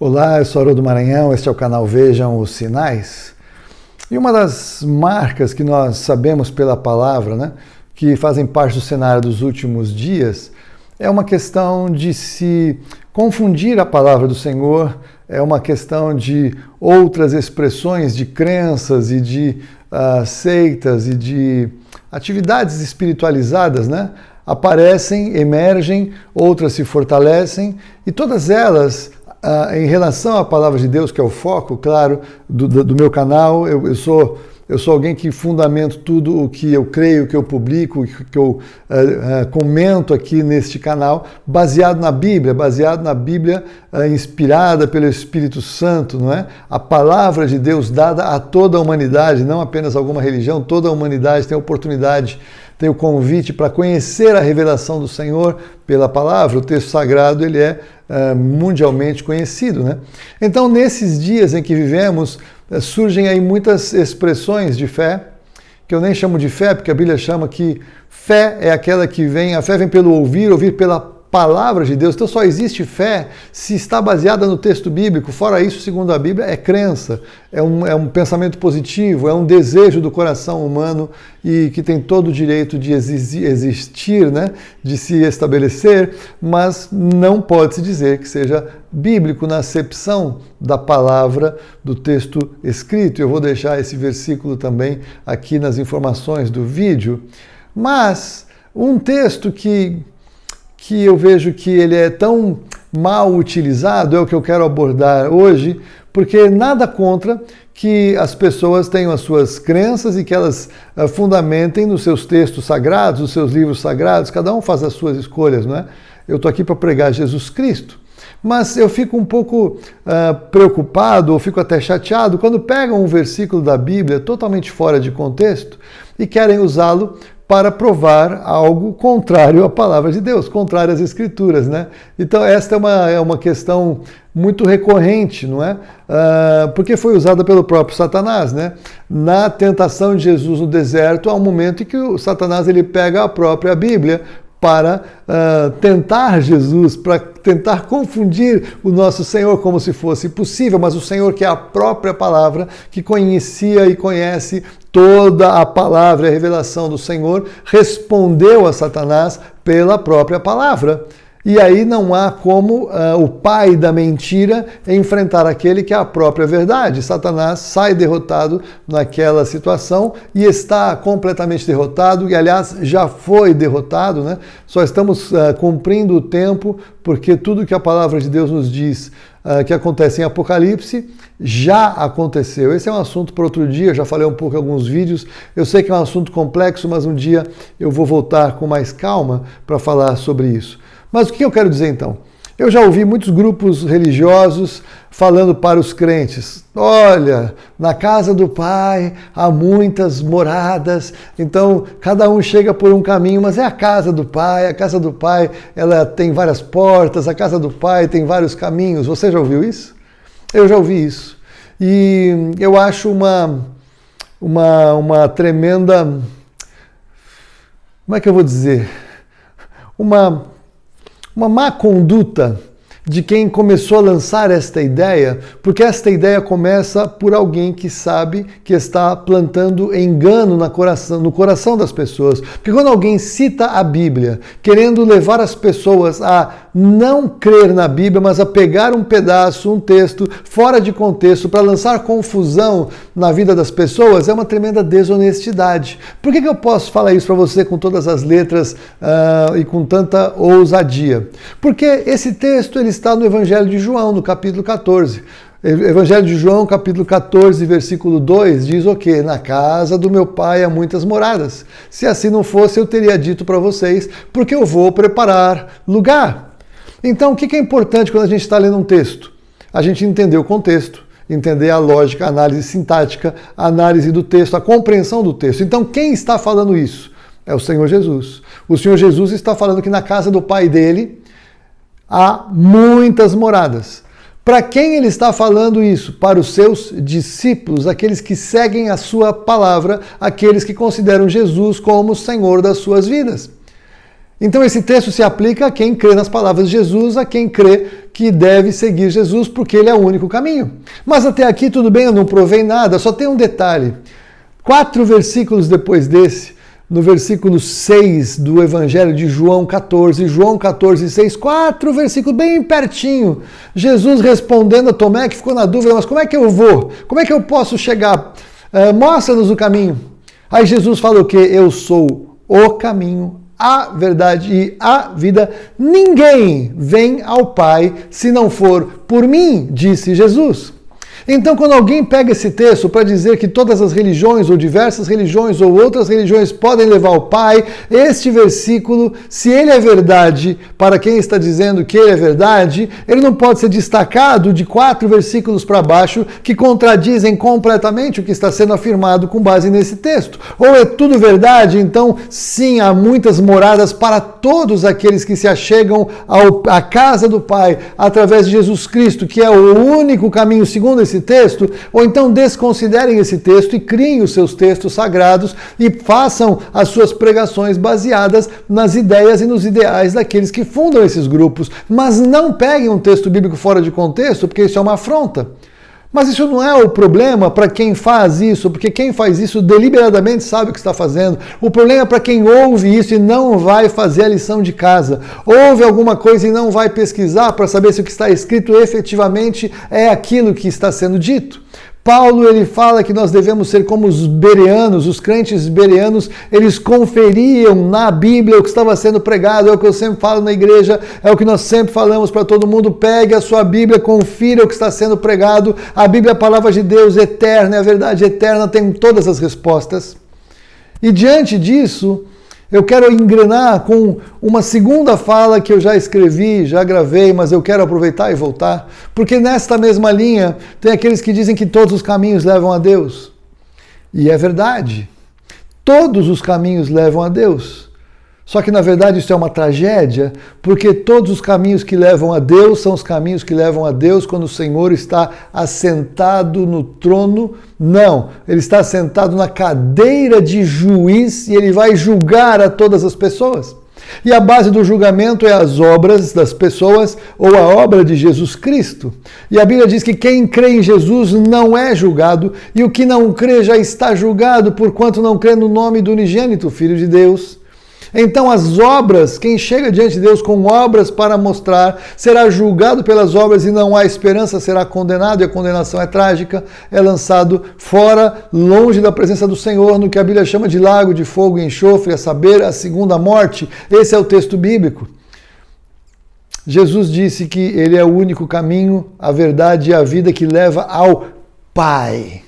Olá, eu sou Haroldo Maranhão, este é o canal Vejam os Sinais. E uma das marcas que nós sabemos pela palavra, que fazem parte do cenário dos últimos dias, é uma questão de se confundir a palavra do Senhor, é uma questão de outras expressões de crenças e de seitas e de atividades espiritualizadas, aparecem, emergem, outras se fortalecem e todas elas em relação à palavra de Deus, que é o foco, claro, do meu canal. Eu sou alguém que fundamento tudo o que eu creio, que eu publico, que eu comento aqui neste canal, baseado na Bíblia inspirada pelo Espírito Santo, não é? A palavra de Deus dada a toda a humanidade, não apenas alguma religião, toda a humanidade tem a oportunidade, tem o convite para conhecer a revelação do Senhor pela palavra. O texto sagrado ele é mundialmente conhecido, Então, nesses dias em que vivemos, surgem aí muitas expressões de fé, que eu nem chamo de fé, porque a Bíblia chama que fé é aquela que vem, a fé vem pelo ouvir pela palavra de Deus. Então só existe fé se está baseada no texto bíblico. Fora isso, segundo a Bíblia, é crença, é um pensamento positivo, é um desejo do coração humano e que tem todo o direito de existir, de se estabelecer, mas não pode-se dizer que seja bíblico na acepção da palavra do texto escrito. Eu vou deixar esse versículo também aqui nas informações do vídeo. Mas um texto que eu vejo que ele é tão mal utilizado, é o que eu quero abordar hoje, porque nada contra que as pessoas tenham as suas crenças e que elas fundamentem nos seus textos sagrados, nos seus livros sagrados, cada um faz as suas escolhas, não é? Eu estou aqui para pregar Jesus Cristo, mas eu fico um pouco preocupado, ou fico até chateado, quando pegam um versículo da Bíblia totalmente fora de contexto e querem usá-lo para provar algo contrário à palavra de Deus, contrário às Escrituras, Então esta é uma questão muito recorrente, não é? Porque foi usada pelo próprio Satanás, Na tentação de Jesus no deserto, há um momento em que o Satanás ele pega a própria Bíblia para tentar Jesus, para tentar confundir o nosso Senhor como se fosse possível, mas o Senhor, que é a própria palavra, que conhecia e conhece toda a palavra, a revelação do Senhor, respondeu a Satanás pela própria palavra. E aí não há como o pai da mentira enfrentar aquele que é a própria verdade. Satanás sai derrotado naquela situação e está completamente derrotado, e aliás já foi derrotado, Só estamos cumprindo o tempo, porque tudo que a palavra de Deus nos diz que acontece em Apocalipse já aconteceu. Esse é um assunto para outro dia, já falei um pouco em alguns vídeos. Eu sei que é um assunto complexo, mas um dia eu vou voltar com mais calma para falar sobre isso. Mas o que eu quero dizer então? Eu já ouvi muitos grupos religiosos falando para os crentes: olha, na casa do Pai há muitas moradas, então cada um chega por um caminho, mas é a casa do Pai ela tem várias portas, a casa do Pai tem vários caminhos. Você já ouviu isso? Eu já ouvi isso. E eu acho uma tremenda, como é que eu vou dizer? Uma má conduta de quem começou a lançar esta ideia, porque esta ideia começa por alguém que sabe que está plantando engano no coração das pessoas. Porque quando alguém cita a Bíblia, querendo levar as pessoas a não crer na Bíblia, mas a pegar um pedaço, um texto fora de contexto para lançar confusão na vida das pessoas, é uma tremenda desonestidade. Por que eu posso falar isso para você com todas as letras e com tanta ousadia? Porque esse texto ele está no Evangelho de João, no capítulo 14. Evangelho de João, capítulo 14, versículo 2, diz o quê? Na casa do meu Pai há muitas moradas. Se assim não fosse, eu teria dito para vocês, porque eu vou preparar lugar. Então, o que é importante quando a gente está lendo um texto? A gente entender o contexto, entender a lógica, a análise sintática, a análise do texto, a compreensão do texto. Então, quem está falando isso? É o Senhor Jesus. O Senhor Jesus está falando que na casa do Pai dele há muitas moradas. Para quem ele está falando isso? Para os seus discípulos, aqueles que seguem a sua palavra, aqueles que consideram Jesus como o Senhor das suas vidas. Então esse texto se aplica a quem crê nas palavras de Jesus, a quem crê que deve seguir Jesus porque ele é o único caminho. Mas até aqui tudo bem, eu não provei nada, só tem um detalhe. 4 versículos depois desse, no versículo 6 do Evangelho de João 14, 6, 4 versículos bem pertinho, Jesus respondendo a Tomé, que ficou na dúvida, mas como é que eu vou? Como é que eu posso chegar? Mostra-nos o caminho. Aí Jesus fala o quê? Eu sou o caminho, a verdade e a vida. Ninguém vem ao Pai se não for por mim, disse Jesus. Então, quando alguém pega esse texto para dizer que todas as religiões, ou diversas religiões, ou outras religiões podem levar ao Pai, este versículo, se ele é verdade, para quem está dizendo que ele é verdade, ele não pode ser destacado de 4 versículos para baixo que contradizem completamente o que está sendo afirmado com base nesse texto. Ou é tudo verdade, então sim, há muitas moradas para todos aqueles que se achegam à casa do Pai através de Jesus Cristo, que é o único caminho segundo esse texto, ou então desconsiderem esse texto e criem os seus textos sagrados e façam as suas pregações baseadas nas ideias e nos ideais daqueles que fundam esses grupos, mas não peguem um texto bíblico fora de contexto, porque isso é uma afronta. Mas isso não é o problema para quem faz isso, porque quem faz isso deliberadamente sabe o que está fazendo. O problema é para quem ouve isso e não vai fazer a lição de casa. Ouve alguma coisa e não vai pesquisar para saber se o que está escrito efetivamente é aquilo que está sendo dito. Paulo, ele fala que nós devemos ser como os bereanos, os crentes bereanos, eles conferiam na Bíblia o que estava sendo pregado, é o que eu sempre falo na igreja, é o que nós sempre falamos para todo mundo, pegue a sua Bíblia, confira o que está sendo pregado, a Bíblia é a palavra de Deus eterna, é a verdade eterna, tem todas as respostas. E diante disso, eu quero engrenar com uma segunda fala que eu já escrevi, já gravei, mas eu quero aproveitar e voltar, porque nesta mesma linha tem aqueles que dizem que todos os caminhos levam a Deus. E é verdade, todos os caminhos levam a Deus. Só que na verdade isso é uma tragédia, porque todos os caminhos que levam a Deus são os caminhos que levam a Deus quando o Senhor está assentado no trono. Não, ele está assentado na cadeira de juiz e ele vai julgar a todas as pessoas. E a base do julgamento é as obras das pessoas ou a obra de Jesus Cristo. E a Bíblia diz que quem crê em Jesus não é julgado e o que não crê já está julgado porquanto não crê no nome do unigênito Filho de Deus. Então as obras, quem chega diante de Deus com obras para mostrar, será julgado pelas obras e não há esperança, será condenado, e a condenação é trágica, é lançado fora, longe da presença do Senhor, no que a Bíblia chama de lago de fogo e enxofre, a saber, a segunda morte. Esse é o texto bíblico. Jesus disse que ele é o único caminho, a verdade e a vida que leva ao Pai.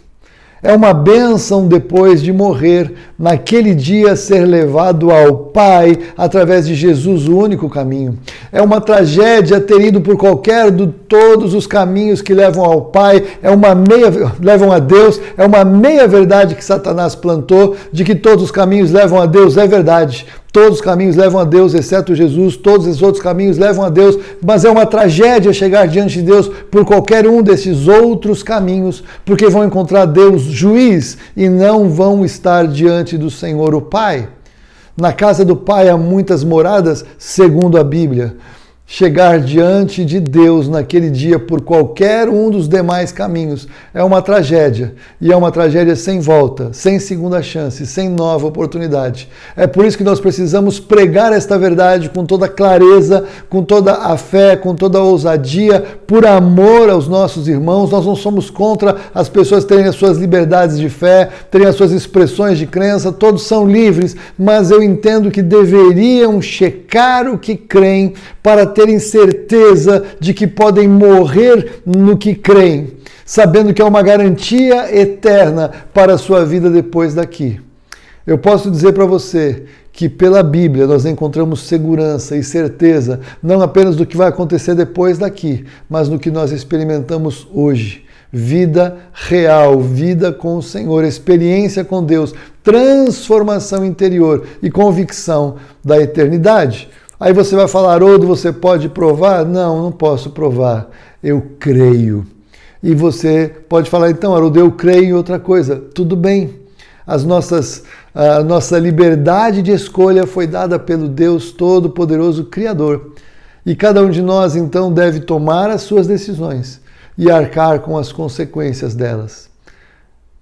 É uma bênção depois de morrer, naquele dia ser levado ao Pai através de Jesus, o único caminho. É uma tragédia ter ido por qualquer de todos os caminhos que levam ao Pai, levam a Deus, é uma meia verdade que Satanás plantou, de que todos os caminhos levam a Deus, é verdade. Todos os caminhos levam a Deus, exceto Jesus, todos os outros caminhos levam a Deus, mas é uma tragédia chegar diante de Deus por qualquer um desses outros caminhos, porque vão encontrar Deus juiz e não vão estar diante do Senhor o Pai. Na casa do Pai há muitas moradas, segundo a Bíblia. Chegar diante de Deus naquele dia por qualquer um dos demais caminhos é uma tragédia, e é uma tragédia sem volta, sem segunda chance, sem nova oportunidade. É por isso que nós precisamos pregar esta verdade com toda clareza, com toda a fé, com toda a ousadia, por amor aos nossos irmãos. Nós não somos contra as pessoas terem as suas liberdades de fé, terem as suas expressões de crença, todos são livres, mas eu entendo que deveriam checar o que creem para terem certeza de que podem morrer no que creem, sabendo que é uma garantia eterna para a sua vida depois daqui. Eu posso dizer para você que pela Bíblia nós encontramos segurança e certeza, não apenas do que vai acontecer depois daqui, mas no que nós experimentamos hoje. Vida real, vida com o Senhor, experiência com Deus, transformação interior e convicção da eternidade. Aí você vai falar, Haroldo, você pode provar? Não posso provar, eu creio. E você pode falar, então, Haroldo, eu creio em outra coisa. Tudo bem, a nossa liberdade de escolha foi dada pelo Deus Todo-Poderoso Criador. E cada um de nós, então, deve tomar as suas decisões e arcar com as consequências delas.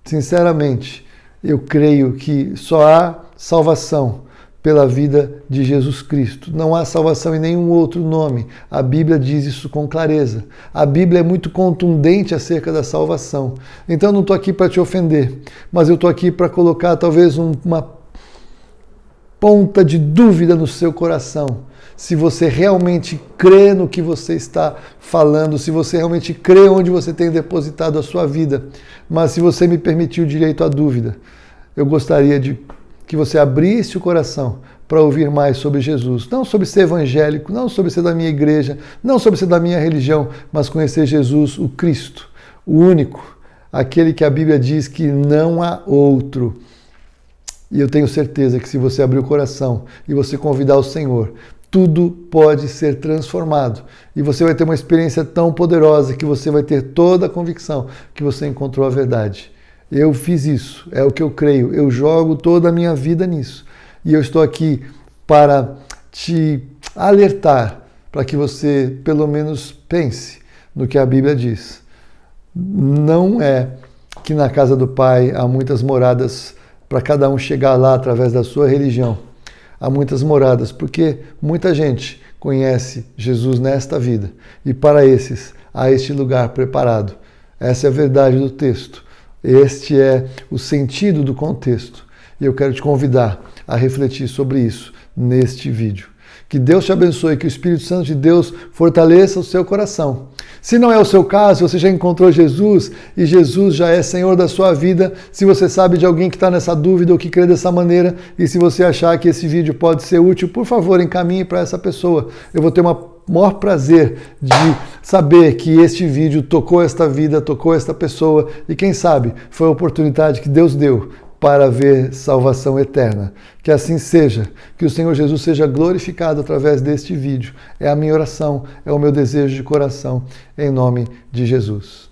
Sinceramente, eu creio que só há salvação pela vida de Jesus Cristo. Não há salvação em nenhum outro nome. A Bíblia diz isso com clareza. A Bíblia é muito contundente acerca da salvação. Então eu não estou aqui para te ofender, mas eu estou aqui para colocar talvez uma ponta de dúvida no seu coração. Se você realmente crê no que você está falando, se você realmente crê onde você tem depositado a sua vida. Mas se você me permitir o direito à dúvida, eu gostaria de que você abrisse o coração para ouvir mais sobre Jesus. Não sobre ser evangélico, não sobre ser da minha igreja, não sobre ser da minha religião, mas conhecer Jesus, o Cristo, o único, aquele que a Bíblia diz que não há outro. E eu tenho certeza que se você abrir o coração e você convidar o Senhor, tudo pode ser transformado. E você vai ter uma experiência tão poderosa que você vai ter toda a convicção que você encontrou a verdade. Eu fiz isso, é o que eu creio, eu jogo toda a minha vida nisso. E eu estou aqui para te alertar, para que você pelo menos pense no que a Bíblia diz. Não é que na casa do Pai há muitas moradas para cada um chegar lá através da sua religião. Há muitas moradas, porque muita gente conhece Jesus nesta vida. E para esses, há este lugar preparado. Essa é a verdade do texto. Este é o sentido do contexto. E eu quero te convidar a refletir sobre isso neste vídeo. Que Deus te abençoe, que o Espírito Santo de Deus fortaleça o seu coração. Se não é o seu caso, você já encontrou Jesus e Jesus já é Senhor da sua vida, se você sabe de alguém que está nessa dúvida ou que crê dessa maneira, e se você achar que esse vídeo pode ser útil, por favor, encaminhe para essa pessoa. Eu vou ter o maior prazer de saber que este vídeo tocou esta vida, tocou esta pessoa, e quem sabe foi a oportunidade que Deus deu para ver salvação eterna. Que assim seja, que o Senhor Jesus seja glorificado através deste vídeo. É a minha oração, é o meu desejo de coração, em nome de Jesus.